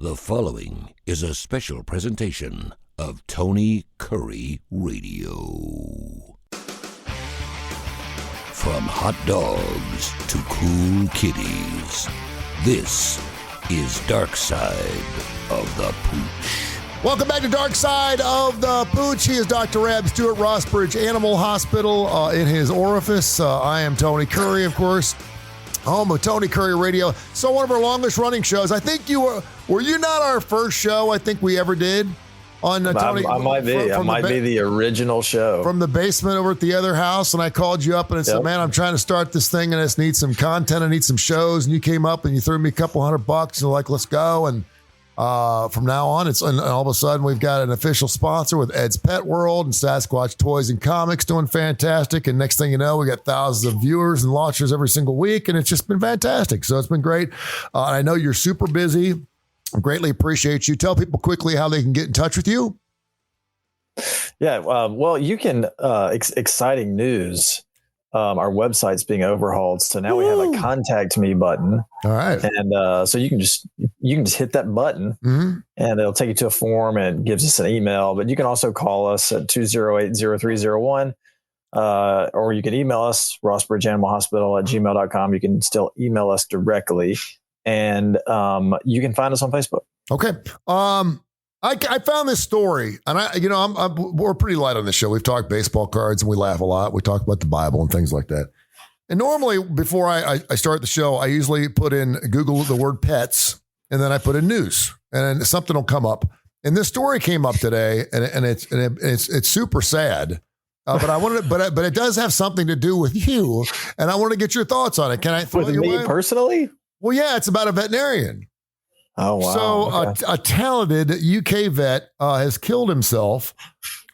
The following is a special presentation of Tony Kurre Radio. From hot dogs to cool kitties, this is Darkside of the Pooch. Welcome back to Darkside of the Pooch. He is Dr. Reb Stewart, Rossbridge Animal Hospital in his orifice. I am Tony Kurre, of course, home of Tony Kurre Radio. So one of our longest running shows. I think you were you not our first show I think we ever did on Tony? I might be. I might be the original show. From the basement over at the other house, and I called you up and I said, man, I'm trying to start this thing and I just need some content. I need some shows. And you came up and you threw me a couple $100 and you're like, let's go. And from now on, and all of a sudden we've got an official sponsor with Ed's Pet World and Sasquatch Toys and Comics doing fantastic. And next thing you know, we got thousands of viewers and watchers every single week, and it's just been fantastic. So it's been great. I know you're super busy. I greatly appreciate you. Tell people quickly how they can get in touch with you. Yeah, well, you can. Exciting news. Our website's being overhauled, so now we have a contact me button. All right, and so you can just hit that button, and it'll take you to a form and it gives us an email. But you can also call us at 208-0301, or you can email us rossbridgeanimalhospital@gmail.com. You can still email us directly, and you can find us on Facebook. Okay. I found this story, and we're pretty light on this show. We've talked baseball cards and we laugh a lot. We talk about the Bible and things like that. And normally before I start the show, I usually put in Google the word pets, and then I put in news, and something will come up. And this story came up today, and it's super sad. But I wanted, but it does have something to do with you, and I want to get your thoughts on it. Can I throw with you me away? Personally? Well, yeah, it's about a veterinarian. Oh, wow. So okay. a talented UK vet has killed himself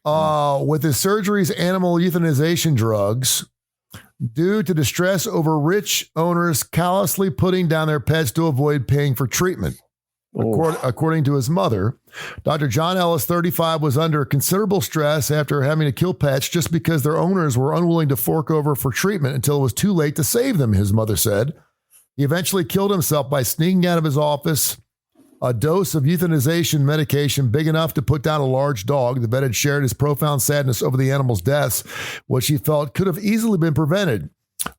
with his surgery's animal euthanization drugs due to distress over rich owners callously putting down their pets to avoid paying for treatment. According to his mother, Dr. John Ellis, 35, was under considerable stress after having to kill pets just because their owners were unwilling to fork over for treatment until it was too late to save them, his mother said. He eventually killed himself by sneaking out of his office a dose of euthanization medication big enough to put down a large dog. The vet had shared his profound sadness over the animal's deaths, which he felt could have easily been prevented.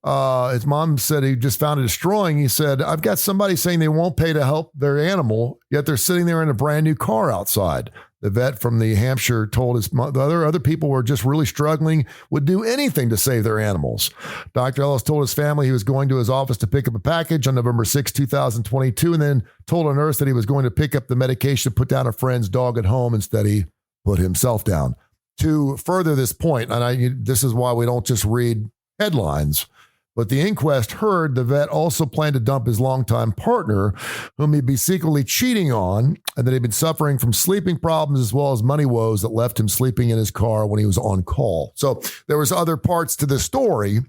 His mom said he just found it destroying. He said, I've got somebody saying they won't pay to help their animal, yet they're sitting there in a brand new car outside. The vet from New Hampshire told his mother other people were just really struggling, would do anything to save their animals. Dr. Ellis told his family he was going to his office to pick up a package on November 6, 2022, and then told a nurse that he was going to pick up the medication to put down a friend's dog at home. Instead, he put himself down. To further this point, and this is why we don't just read headlines, but the inquest heard the vet also planned to dump his longtime partner, whom he'd be secretly cheating on, and that he'd been suffering from sleeping problems as well as money woes that left him sleeping in his car when he was on call. So there was other parts to the story,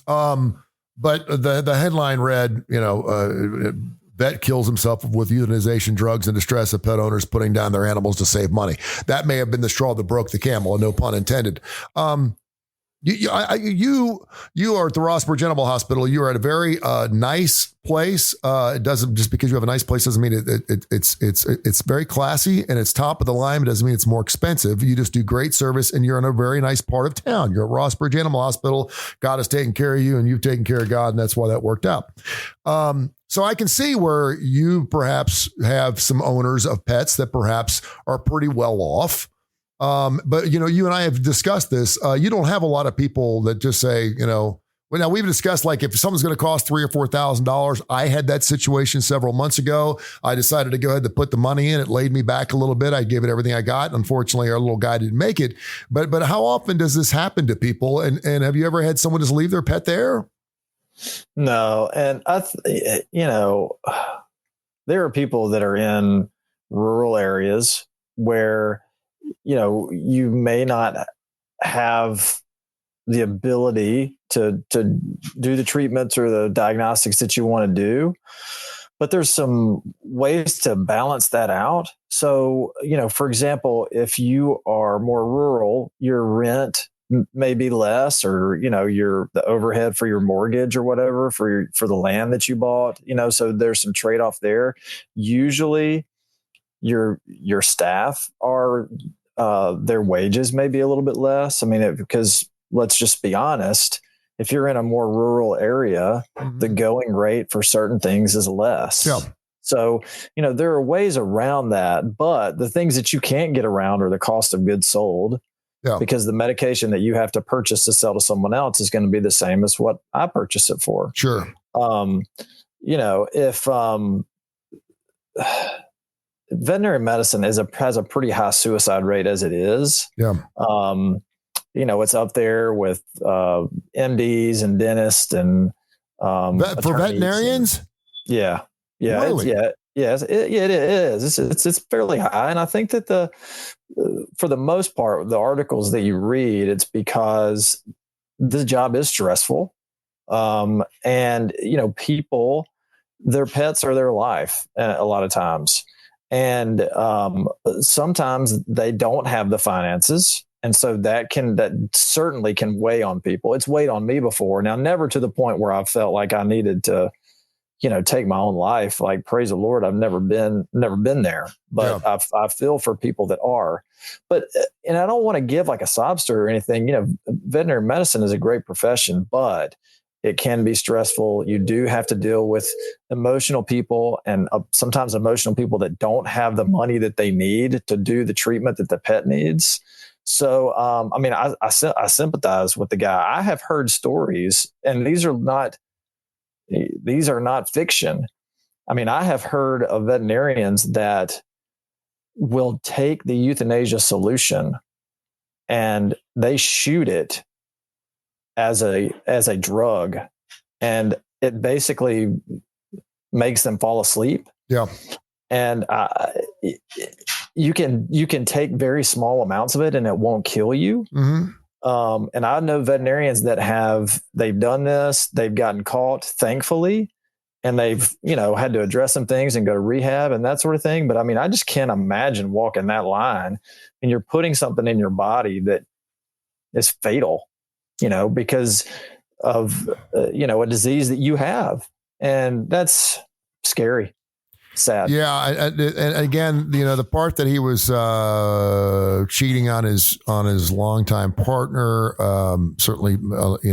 but the headline read, vet kills himself with euthanization drugs and distress of pet owners putting down their animals to save money. That may have been the straw that broke the camel, no pun intended. You are at the Rossbridge Animal Hospital. You are at a very nice place. It doesn't, just because you have a nice place doesn't mean it's very classy and it's top of the line. It doesn't mean it's more expensive. You just do great service and you're in a very nice part of town. You're at Rossbridge Animal Hospital. God has taken care of you and you've taken care of God, and that's why that worked out. So I can see where you perhaps have some owners of pets that perhaps are pretty well off. But you and I have discussed this. You don't have a lot of people that just say, well, now we've discussed, like, if something's going to cost $3,000 or $4,000. I had that situation several months ago. I decided to go ahead and put the money in. It laid me back a little bit. I gave it everything I got. Unfortunately, our little guy didn't make it. But how often does this happen to people? And have you ever had someone just leave their pet there? No. And there are people that are in rural areas where, you may not have the ability to do the treatments or the diagnostics that you want to do, but there's some ways to balance that out. So, for example, if you are more rural, your rent may be less, or, the overhead for your mortgage or whatever for the land that you bought, so there's some trade-off there. Usually your staff are, their wages may be a little bit less. I mean, because let's just be honest, if you're in a more rural area, the going rate for certain things is less. Yeah. So, there are ways around that, but the things that you can't get around are the cost of goods sold. Yeah. Because the medication that you have to purchase to sell to someone else is going to be the same as what I purchase it for. Sure. If veterinary medicine has a pretty high suicide rate as it is. Yeah. It's up there with MDs and dentists and for veterinarians. Yeah. Really? It is. It's fairly high, and I think that for the most part, the articles that you read, it's because the job is stressful, and people, their pets are their life a lot of times, and sometimes they don't have the finances. And so that certainly can weigh on people. It's weighed on me before. Now, never to the point where I felt like I needed to, take my own life. Like, praise the Lord, I've never been there, but yeah. I feel for people that are. But, and I don't want to give like a sob story or anything. Veterinary medicine is a great profession, but it can be stressful. You do have to deal with emotional people, and sometimes emotional people that don't have the money that they need to do the treatment that the pet needs. So, I sympathize with the guy. I have heard stories, and these are not fiction. I mean, I have heard of veterinarians that will take the euthanasia solution and they shoot it as a drug, and it basically makes them fall asleep. Yeah. And you can take very small amounts of it and it won't kill you. Mm-hmm. And I know veterinarians that they've done this, they've gotten caught, thankfully, and they've, had to address some things and go to rehab and that sort of thing. But I mean, I just can't imagine walking that line, and you're putting something in your body that is fatal, because of, a disease that you have. And that's scary. Sad. Yeah, and again, the part that he was cheating on his longtime partner, certainly,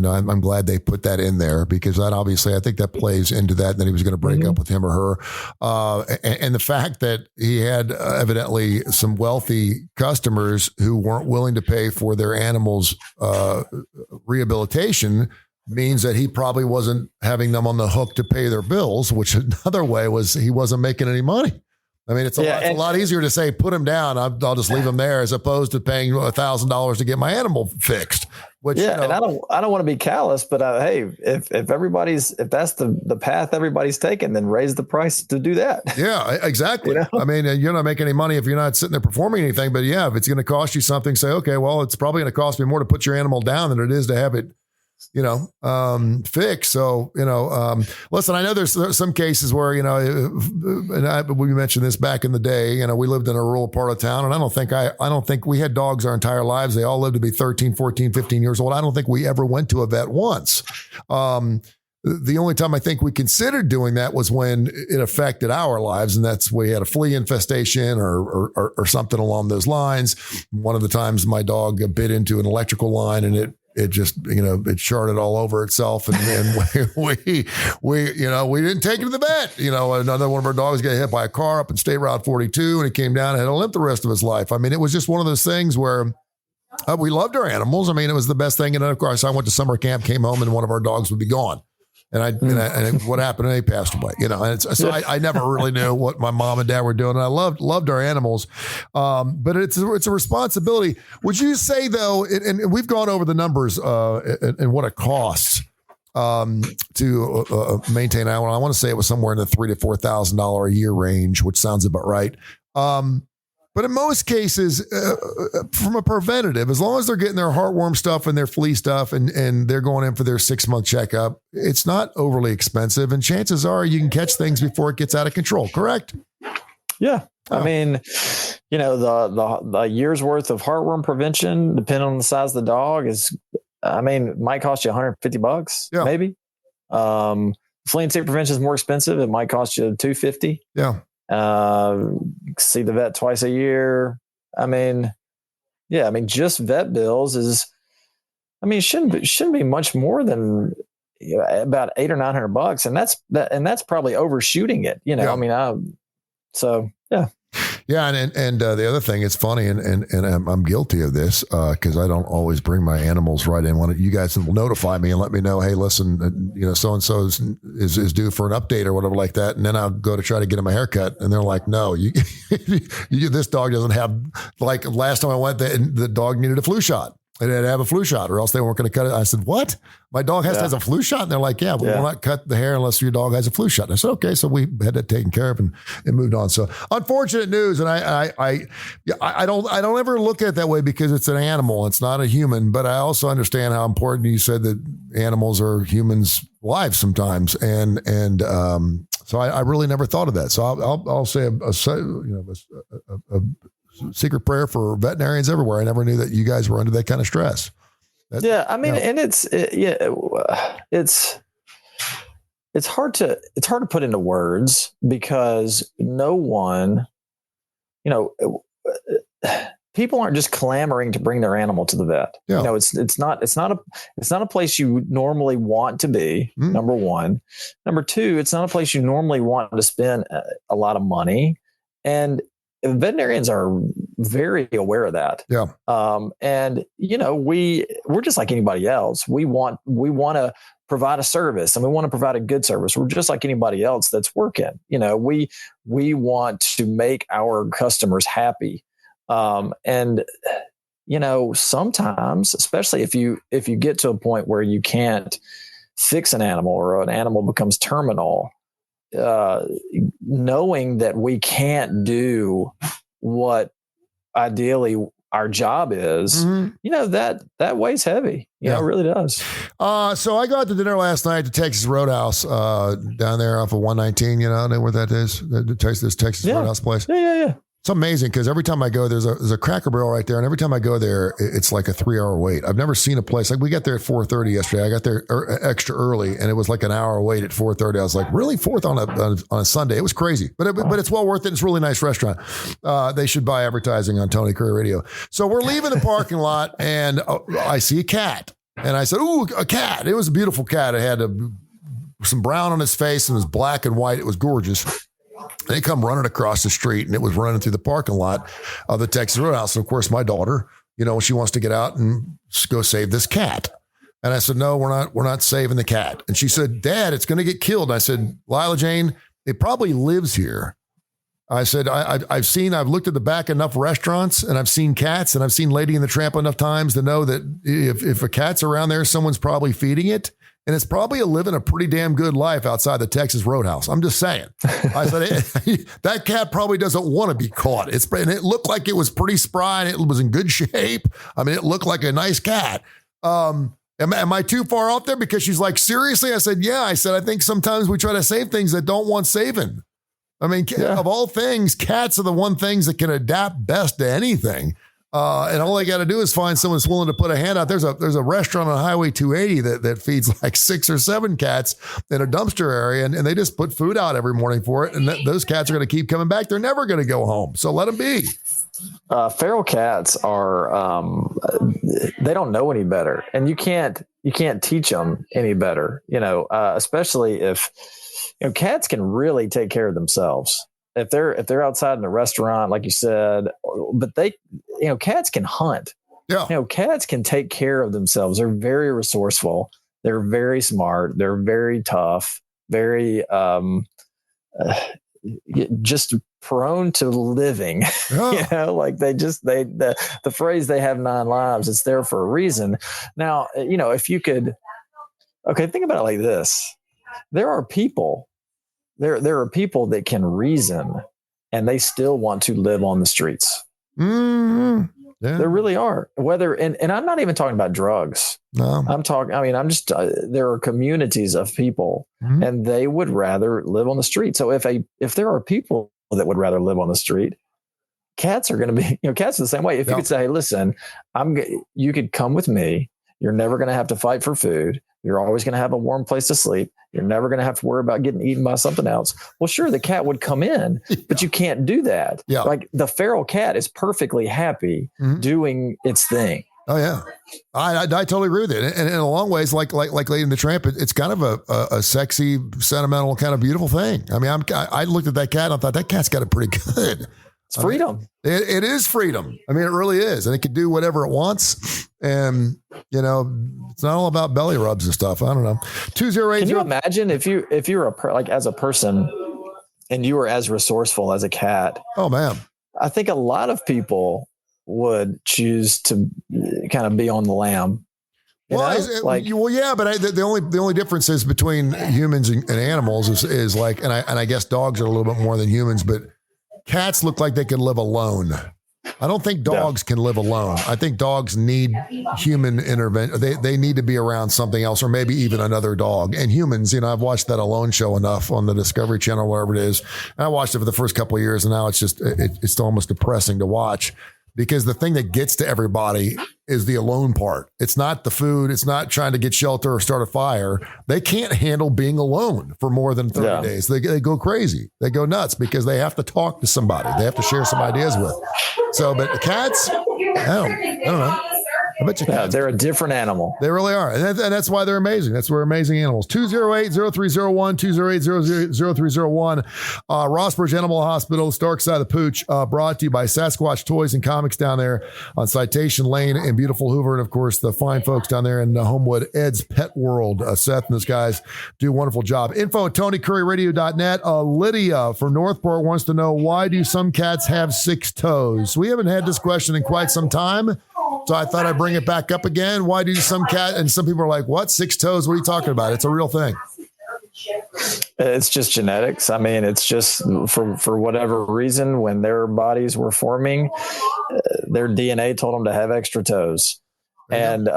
I'm glad they put that in there, because that obviously, I think that plays into that he was going to break up with him or her, and the fact that he had evidently some wealthy customers who weren't willing to pay for their animals' rehabilitation means that he probably wasn't having them on the hook to pay their bills, which another way was he wasn't making any money. I mean, it's a lot easier to say, put him down, I'll just leave him there, as opposed to paying $1,000 to get my animal fixed. Which, and I don't want to be callous, but hey, if that's the path everybody's taking, then raise the price to do that. Yeah, exactly. I mean, you're not making any money if you're not sitting there performing anything, but yeah, if it's going to cost you something, say, okay, well, it's probably going to cost me more to put your animal down than it is to have it fix. So, listen, I know there's some cases where, we mentioned this back in the day, we lived in a rural part of town, and I don't think we had dogs our entire lives. They all lived to be 13, 14, 15 years old. I don't think we ever went to a vet once. The only time I think we considered doing that was when it affected our lives, and that's we had a flea infestation or something along those lines. One of the times my dog bit into an electrical line, and it just, it charted all over itself. And we didn't take it to the vet. Another one of our dogs got hit by a car up in State Route 42, and he came down and had a limp the rest of his life. I mean, it was just one of those things where we loved our animals. I mean, it was the best thing. And then, of course, I went to summer camp, came home, and one of our dogs would be gone. And what happened? And he passed away. So I never really knew what my mom and dad were doing. And I loved our animals, but it's a responsibility. Would you say though? And we've gone over the numbers and what it costs to maintain an animal. I want to say it was somewhere in the $3,000 to $4,000 a year range, which sounds about right. But in most cases, from a preventative, as long as they're getting their heartworm stuff and their flea stuff and they're going in for their 6-month checkup, it's not overly expensive. And chances are you can catch things before it gets out of control, correct? Yeah. I mean, the year's worth of heartworm prevention, depending on the size of the dog, it might cost you $150, maybe. Flea and tick prevention is more expensive. It might cost you $250. Yeah. See the vet twice a year. I mean, just vet bills shouldn't be much more than about $800 or $900, and that's probably overshooting it. Yeah. Yeah, and the other thing, it's funny, and I'm guilty of this because I don't always bring my animals right in. When you guys will notify me and let me know, hey, listen, so and so is due for an update or whatever like that, and then I'll go to try to get him a haircut, and they're like, no, this dog doesn't have, like last time I went, the dog needed a flu shot. It had to have a flu shot, or else they weren't going to cut it. I said, what? My dog has to have a flu shot? And they're like, yeah, we will not cut the hair unless your dog has a flu shot. And I said, okay. So we had that taken care of and moved on. So unfortunate news. And I don't ever look at it that way because it's an animal. It's not a human. But I also understand how important you said that animals are humans' lives sometimes. And so I really never thought of that. So I'll say a secret prayer for veterinarians everywhere. I never knew that you guys were under that kind of stress. And it's hard to put into words because no one, people aren't just clamoring to bring their animal to the vet. Yeah. It's not a place you normally want to be. Number one. Number two, it's not a place you normally want to spend a lot of money. And veterinarians are very aware of that. Yeah. And we're just like anybody else. We want to provide a service, and we want to provide a good service. We're just like anybody else that's working. We want to make our customers happy. And sometimes, especially if you get to a point where you can't fix an animal or an animal becomes terminal, knowing that we can't do what ideally our job is, that weighs heavy. It really does. So I got to dinner last night at the Texas Roadhouse down there off of 119. Know where that is? This Texas Roadhouse place. Yeah. It's amazing because every time I go, there's a Cracker Barrel right there, and every time I go there, it's like a 3-hour wait. I've never seen a place like we got there at 4:30 yesterday. I got there extra early, and it was like an hour wait at 4:30. I was like, really, 4th on a Sunday? It was crazy, but it's well worth it. It's a really nice restaurant. They should buy advertising on Tony Kurre Radio. So we're leaving the parking lot, and I see a cat, and I said, "Ooh, a cat!" It was a beautiful cat. It had some brown on its face and it was black and white. It was gorgeous. They come running across the street, and it was running through the parking lot of the Texas Roadhouse. And of course, my daughter, she wants to get out and go save this cat. And I said, no, we're not saving the cat. And she said, Dad, it's going to get killed. And I said, Lila Jane, it probably lives here. I said, I've looked at the back enough restaurants, and I've seen cats, and I've seen Lady and the Tramp enough times to know that if a cat's around there, someone's probably feeding it. And it's probably living a pretty damn good life outside the Texas Roadhouse. I'm just saying. I said, that cat probably doesn't want to be caught. And it looked like it was pretty spry, and it was in good shape. I mean, it looked like a nice cat. Am I too far off there? Because she's like, seriously? I said, yeah. I said, I think sometimes we try to save things that don't want saving. I mean, of all things, cats are the one things that can adapt best to anything. And all they got to do is find someone that's willing to put a hand out. There's a restaurant on Highway 280 that feeds like 6 or 7 cats in a dumpster area, and they just put food out every morning for it. And those cats are going to keep coming back. They're never going to go home. So let them be. Feral cats are, they don't know any better, and you can't teach them any better, especially if, cats can really take care of themselves. If they're outside in a restaurant, like you said, but cats can hunt. Yeah. Cats can take care of themselves. They're very resourceful. They're very smart. They're very tough, very, just prone to living. Yeah. The phrase, they have 9 lives, it's there for a reason. Now, if you could, think about it like this. There are people that can reason, and they still want to live on the streets. Mm-hmm. Yeah. There really are. And I'm not even talking about drugs. No, there are communities of people, mm-hmm. and they would rather live on the street. So if there are people that would rather live on the street, cats are going to be, cats are the same way. If you could say, hey, listen, you could come with me, You're never going to have to fight for food. You're always going to have a warm place to sleep. You're never going to have to worry about getting eaten by something else. Well, sure, the cat would come in, but you can't do that. Yeah. Like the feral cat is perfectly happy doing its thing. Oh yeah, I totally agree with it. And in a long ways, like Lady and the Tramp, it's kind of a sexy, sentimental, kind of beautiful thing. I mean, I looked at that cat and I thought that cat's got it pretty good. It's freedom. It is freedom. I mean, it really is, and it can do whatever it wants. And it's not all about belly rubs and stuff. I don't know. 208. Can you imagine if you're like as a person and you were as resourceful as a cat? Oh man, I think a lot of people would choose to kind of be on the lam. Well, yeah, but the only difference is between humans and animals is like, and I guess dogs are a little bit more than humans, but cats look like they can live alone. I don't think dogs can live alone. I think dogs need human intervention. They need to be around something else, or maybe even another dog. And humans, I've watched that Alone show enough on the Discovery Channel, whatever it is. And I watched it for the first couple of years, and now it's just it's almost depressing to watch. Because the thing that gets to everybody is the alone part. It's not the food. It's not trying to get shelter or start a fire. They can't handle being alone for more than 30 days. They go crazy. They go nuts because they have to talk to somebody. They have to share some ideas with. So, but the cats, I don't know. I bet you cats. They're a different animal. They really are. And that's why they're amazing. That's why they're amazing animals. 208-0301, 208-0301. Rossbridge Animal Hospital, Darkside of the Pooch, brought to you by Sasquatch Toys and Comics down there on Citation Lane in beautiful Hoover. And of course, the fine folks down there in Homewood, Ed's Pet World. Seth and those guys do a wonderful job. Info at TonyCurryRadio.net. Lydia from Northport wants to know, why do some cats have 6 toes? We haven't had this question in quite some time. So I thought I'd bring it back up again. Why do some cat, and some people are like, what, 6 toes? What are you talking about? It's a real thing. It's just genetics. I mean, it's just for whatever reason, when their bodies were forming, their DNA told them to have extra toes. And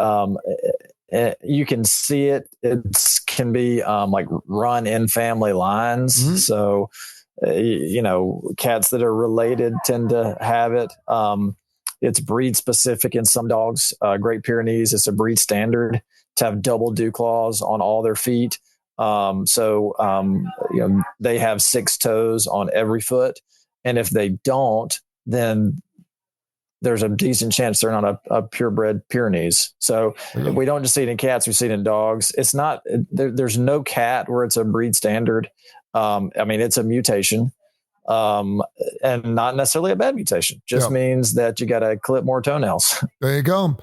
you can see it. It can be like run in family lines. Mm-hmm. So, cats that are related tend to have it. It's breed specific in some dogs. Great Pyrenees, it's a breed standard to have double dew claws on all their feet. They have 6 toes on every foot. And if they don't, then there's a decent chance they're not a purebred Pyrenees. So if we don't just see it in cats, we see it in dogs. It's not, there's no cat where it's a breed standard. It's a mutation. And not necessarily a bad mutation, just means that you got to clip more toenails. There you go.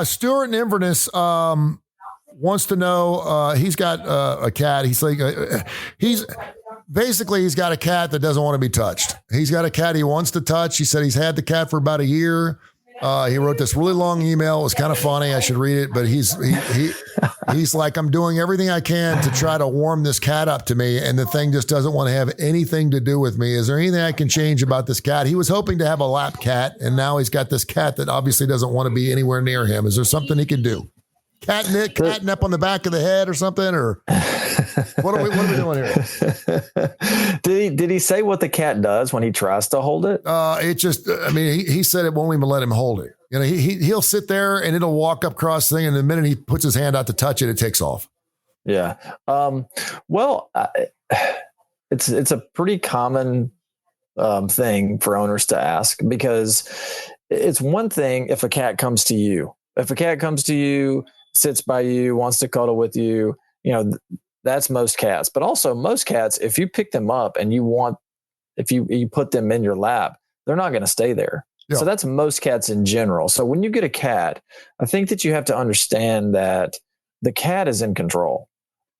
Stewart in Inverness wants to know, he's got a cat. He's like, he's got a cat that doesn't want to be touched. He's got a cat he wants to touch. He said he's had the cat for about a year. He wrote this really long email. It was kind of funny. I should read it, but he's like, I'm doing everything I can to try to warm this cat up to me, and the thing just doesn't want to have anything to do with me. Is there anything I can change about this cat? He was hoping to have a lap cat, and now he's got this cat that obviously doesn't want to be anywhere near him. Is there something he can do? Catnip on the back of the head or something, or what are we doing here? Did he say what the cat does when he tries to hold it? He said it won't even let him hold it. He'll sit there and it'll walk up across the thing, and the minute he puts his hand out to touch it, it takes off. Yeah. It's a pretty common thing for owners to ask, because it's one thing if a cat comes to you. If a cat comes to you, sits by you, wants to cuddle with you, that's most cats. But also most cats, if you pick them up and if you put them in your lap, they're not going to stay there. Yeah. So that's most cats in general. So when you get a cat, I think that you have to understand that the cat is in control.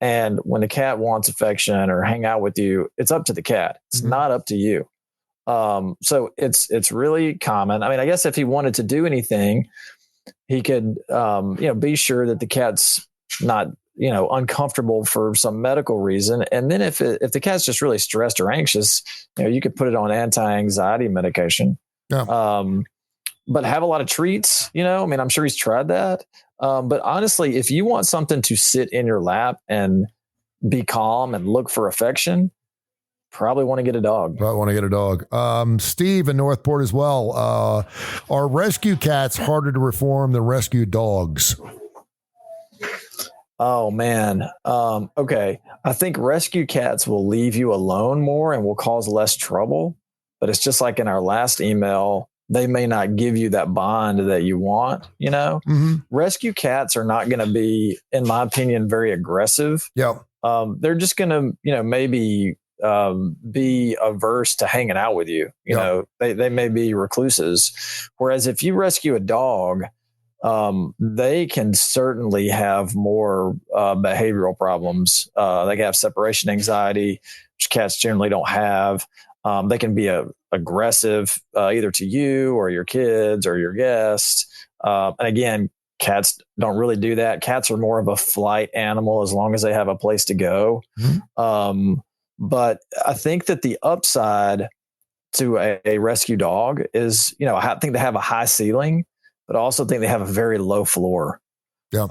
And when the cat wants affection or hang out with you, it's up to the cat. It's not up to you. So it's really common. I mean, I guess if he wanted to do anything, he could, be sure that the cat's not, uncomfortable for some medical reason. And then if the cat's just really stressed or anxious, you could put it on anti-anxiety medication. Yeah. But have a lot of treats, I'm sure he's tried that. But honestly, if you want something to sit in your lap and be calm and look for affection, probably want to get a dog. Steve in Northport as well. Are rescue cats harder to reform than rescue dogs? Oh man. Okay. I think rescue cats will leave you alone more and will cause less trouble. But it's just like in our last email, they may not give you that bond that you want, you know? Mm-hmm. Rescue cats are not going to be, in my opinion, very aggressive. Yeah. They're just going to, maybe be averse to hanging out with you. You know, they may be recluses. Whereas if you rescue a dog, they can certainly have more behavioral problems. They can have separation anxiety, which cats generally don't have. They can be aggressive either to you or your kids or your guests. And again, cats don't really do that. Cats are more of a flight animal as long as they have a place to go. Mm-hmm. But I think that the upside to a rescue dog is, I think they have a high ceiling, but I also think they have a very low floor. Yeah.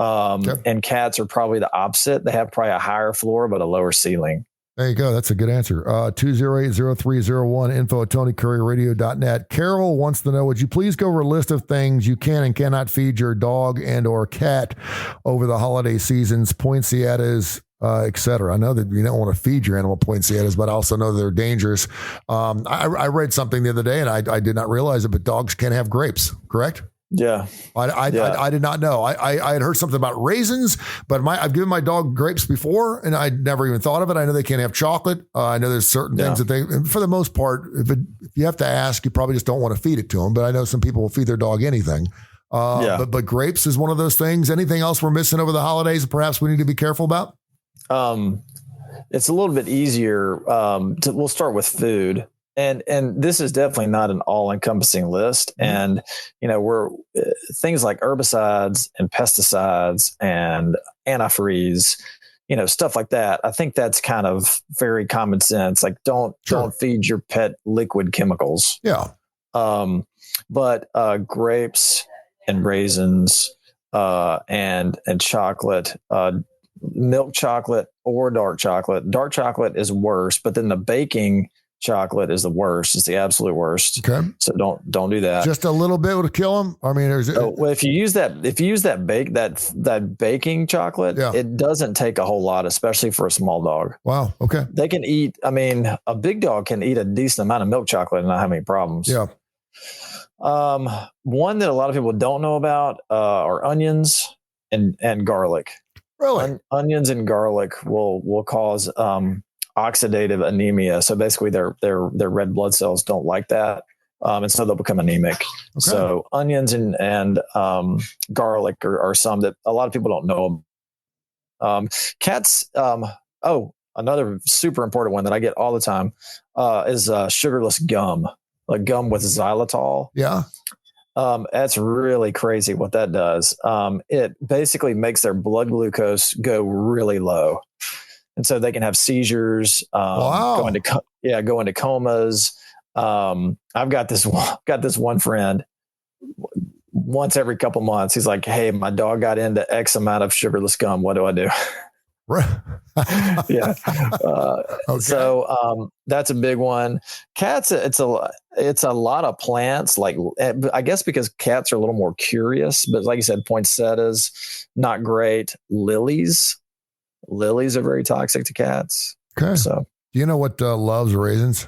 And cats are probably the opposite. They have probably a higher floor, but a lower ceiling. There you go. That's a good answer. 208-0301, info@TonyCurryRadio.net. Carol wants to know, would you please go over a list of things you can and cannot feed your dog and or cat over the holiday seasons, poinsettias, etc. I know that you don't want to feed your animal poinsettias, but I also know they're dangerous. I read something the other day, and I did not realize it, but dogs can't have grapes, correct? Yeah. I did not know. I had heard something about raisins, but I've given my dog grapes before, and I'd never even thought of it. I know they can't have chocolate. I know there's certain things that they, for the most part, if you have to ask, you probably just don't want to feed it to them. But I know some people will feed their dog anything. But grapes is one of those things. Anything else we're missing over the holidays that perhaps we need to be careful about? It's a little bit easier. We'll start with food. And this is definitely not an all-encompassing list. And, we're things like herbicides and pesticides and antifreeze, stuff like that. I think that's kind of very common sense. Like don't feed your pet liquid chemicals. Yeah. But grapes and raisins and chocolate, milk chocolate or dark chocolate. Dark chocolate is worse, but then the baking chocolate is the worst. It's the absolute worst. Okay. So don't do that. Just a little bit would kill them. I mean, if you use that baking chocolate, it doesn't take a whole lot, especially for a small dog. Wow. Okay. They can eat. I mean, a big dog can eat a decent amount of milk chocolate and not have any problems. Yeah. One that a lot of people don't know about are onions and garlic. Really? Onions and garlic will cause oxidative anemia. So basically their red blood cells don't like that. And so they'll become anemic. Okay. So onions and garlic are some that a lot of people don't know. Cats. Another super important one that I get all the time is sugarless gum, like gum with xylitol. Yeah. That's really crazy what that does. It basically makes their blood glucose go really low. And so they can have seizures, go into comas. I've got this one friend once every couple months. He's like, "Hey, my dog got into X amount of sugarless gum. What do I do?" Yeah. Okay. So that's a big one. Cats, it's a lot of plants. Like I guess because cats are a little more curious, but like you said, poinsettias, not great. Lilies are very toxic to cats. Okay. So do you know what loves raisins?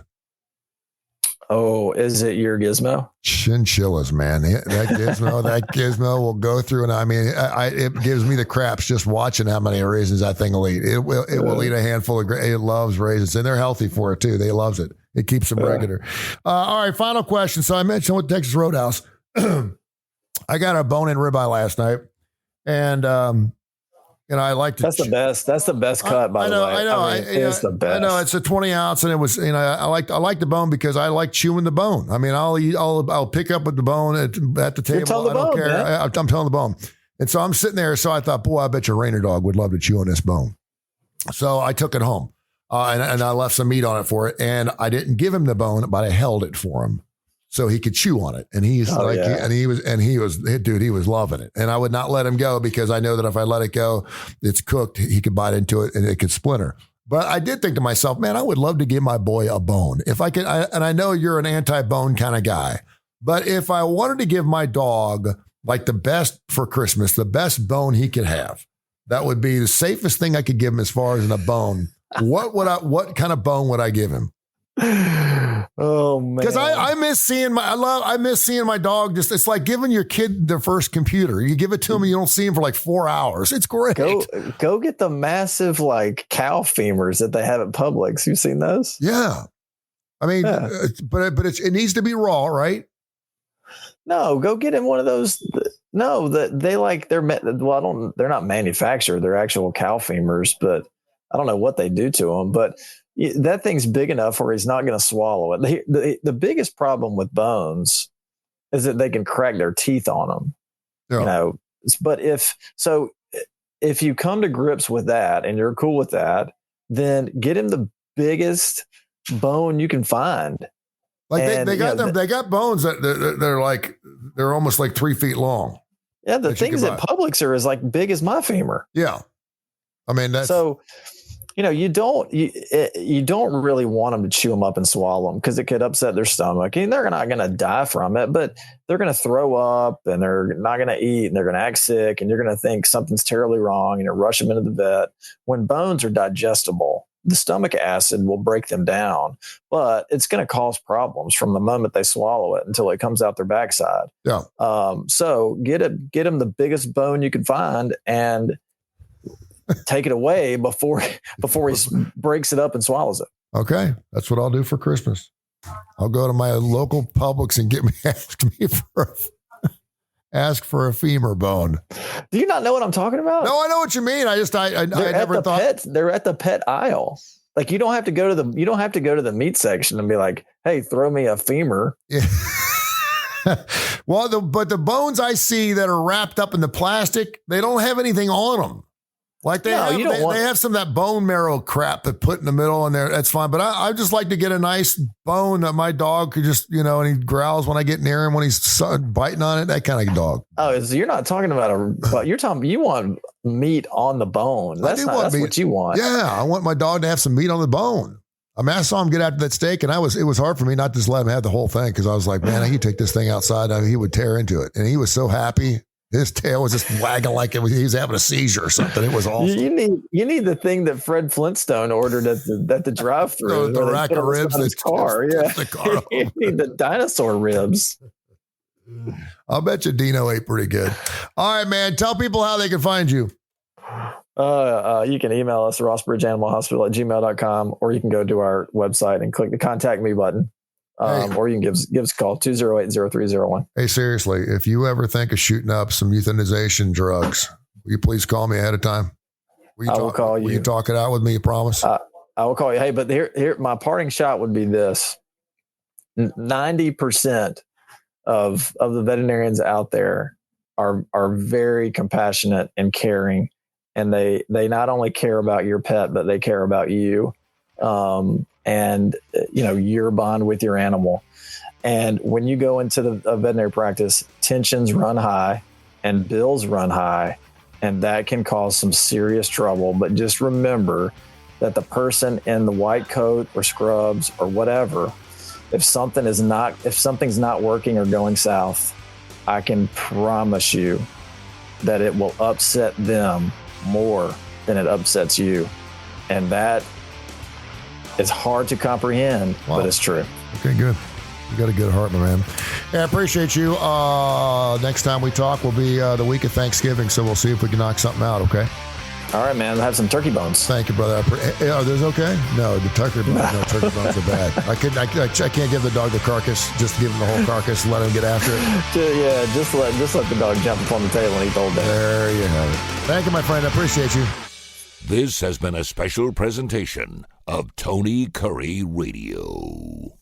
Oh, is it your Gizmo? Chinchillas, man. That Gizmo will go through, and I mean, it gives me the craps just watching how many raisins that thing will eat. It will eat a handful of. It loves raisins, and they're healthy for it too. They loves it. It keeps them regular. All right, final question. So I mentioned with Texas Roadhouse, I got a bone-in ribeye last night, and I like to. That's the best. That's the best cut, by the way. I know. It's the best. I know. It's a 20 ounce, and it was. I like the bone because I like chewing the bone. I mean, I'll pick up with the bone at the table. I don't care. I'm telling the bone, and so I'm sitting there. So I thought, boy, I bet your Rainer dog would love to chew on this bone. So I took it home, and I left some meat on it for it, and I didn't give him the bone, but I held it for him so he could chew on it. And he was loving it. And I would not let him go because I know that if I let it go, it's cooked. He could bite into it and it could splinter. But I did think to myself, man, I would love to give my boy a bone. If I could, and I know you're an anti-bone kind of guy, but if I wanted to give my dog like the best for Christmas, the best bone he could have, that would be the safest thing I could give him as far as in a bone. What kind of bone would I give him? Oh man! Because I miss seeing my dog. Just it's like giving your kid their first computer. You give it to him, and you don't see him for like 4 hours. It's great. Go get the massive like cow femurs that they have at Publix. You've seen those? Yeah, I mean, but it needs to be raw, right? No, go get him one of those. No, they're not manufactured. They're actual cow femurs, but I don't know what they do to them, but. That thing's big enough where he's not going to swallow it. The biggest problem with bones is that they can crack their teeth on them. Yeah. But if you come to grips with that and you're cool with that, then get him the biggest bone you can find. Like they got bones that they're almost like 3 feet long. Yeah, the things at Publix are as like big as my femur. Yeah, I mean that's so. You don't really want them to chew them up and swallow them because it could upset their stomach. And they're not going to die from it, but they're going to throw up and they're not going to eat and they're going to act sick and you're going to think something's terribly wrong and you rush them into the vet. When bones are digestible, the stomach acid will break them down, but it's going to cause problems from the moment they swallow it until it comes out their backside. Yeah. So get them the biggest bone you can find and take it away before he breaks it up and swallows it. Okay, that's what I'll do for Christmas. I'll go to my local Publix and ask for a femur bone. Do you not know what I'm talking about? No, I know what you mean. I never thought they're at the pet aisle. Like you don't have to go to the meat section and be like, "Hey, throw me a femur." Yeah. Well, but the bones I see that are wrapped up in the plastic, they don't have anything on them. Like they have some of that bone marrow crap that put in the middle in there. That's fine. But I just like to get a nice bone that my dog could just, and he growls when I get near him when he's biting on it. That kind of dog. Oh, so you're not talking about you want meat on the bone. That's what you want. Yeah. I want my dog to have some meat on the bone. I mean, I saw him get after that steak and it was hard for me not to just let him have the whole thing. Cause I was like, man, I could take this thing outside. He would tear into it. And he was so happy. His tail was just wagging like he was having a seizure or something. It was awesome. You need the thing that Fred Flintstone ordered at the drive-thru. The rack of ribs. His car. Yeah. The car. You need the dinosaur ribs. I'll bet you Dino ate pretty good. All right, man. Tell people how they can find you. You can email us, rossbridgeanimalhospital@gmail.com, or you can go to our website and click the contact me button. Or you can give us a call, 208-0301. Hey, seriously, if you ever think of shooting up some euthanization drugs, will you please call me ahead of time? I will call you. Will you talk it out with me, you promise? I will call you. Hey, but here, my parting shot would be this. 90% of the veterinarians out there are very compassionate and caring. And they not only care about your pet, but they care about you. And your bond with your animal. And when you go into the veterinary practice, tensions run high and bills run high, and that can cause some serious trouble. But just remember that the person in the white coat or scrubs or whatever, if something's not working or going south, I can promise you that it will upset them more than it upsets you. And that it's hard to comprehend, but it's true. Okay, good. You got a good heart, my man. Yeah, I appreciate you. Next time we talk will be the week of Thanksgiving, so we'll see if we can knock something out, okay? All right, man. I'll have some turkey bones. Thank you, brother. Are those okay? No, the turkey bones. No, turkey bones are bad. I can't give the dog the carcass. Just give him the whole carcass and let him get after it. Yeah, just let the dog jump up on the table and eat the whole day. There you have it. Thank you, my friend. I appreciate you. This has been a special presentation of Tony Kurre Radio.